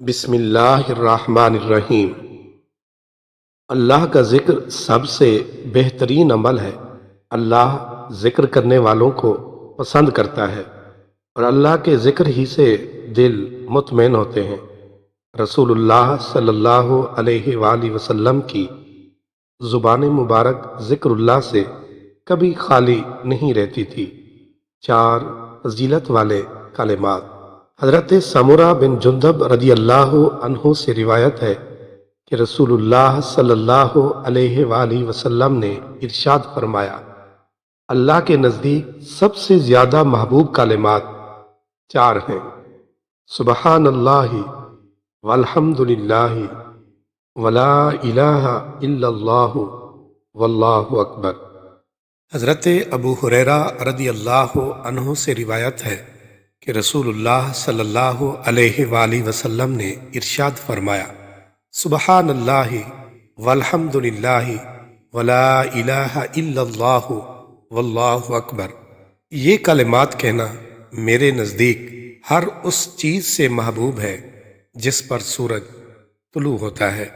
بسم اللہ الرحمن الرحیم۔ اللہ کا ذکر سب سے بہترین عمل ہے۔ اللہ ذکر کرنے والوں کو پسند کرتا ہے اور اللہ کے ذکر ہی سے دل مطمئن ہوتے ہیں۔ رسول اللہ صلی اللہ علیہ وآلہ وسلم کی زبان مبارک ذکر اللہ سے کبھی خالی نہیں رہتی تھی۔ 4 فضیلت والے کلمات۔ حضرت سمرہ بن جندب رضی اللہ عنہ سے روایت ہے کہ رسول اللہ صلی اللہ علیہ وآلہ وسلم نے ارشاد فرمایا، اللہ کے نزدیک سب سے زیادہ محبوب کلمات 4 ہیں: سبحان اللہ والحمد للہ ولا الہ الا اللہ واللہ اکبر۔ حضرت ابو ہریرہ رضی اللہ عنہ سے روایت ہے کہ رسول اللہ صلی اللہ علیہ وآلہ وسلم نے ارشاد فرمایا، سبحان اللہ والحمد للہ ولا الہ الا اللہ واللہ اکبر۔ یہ کلمات کہنا میرے نزدیک ہر اس چیز سے محبوب ہے جس پر سورج طلوع ہوتا ہے۔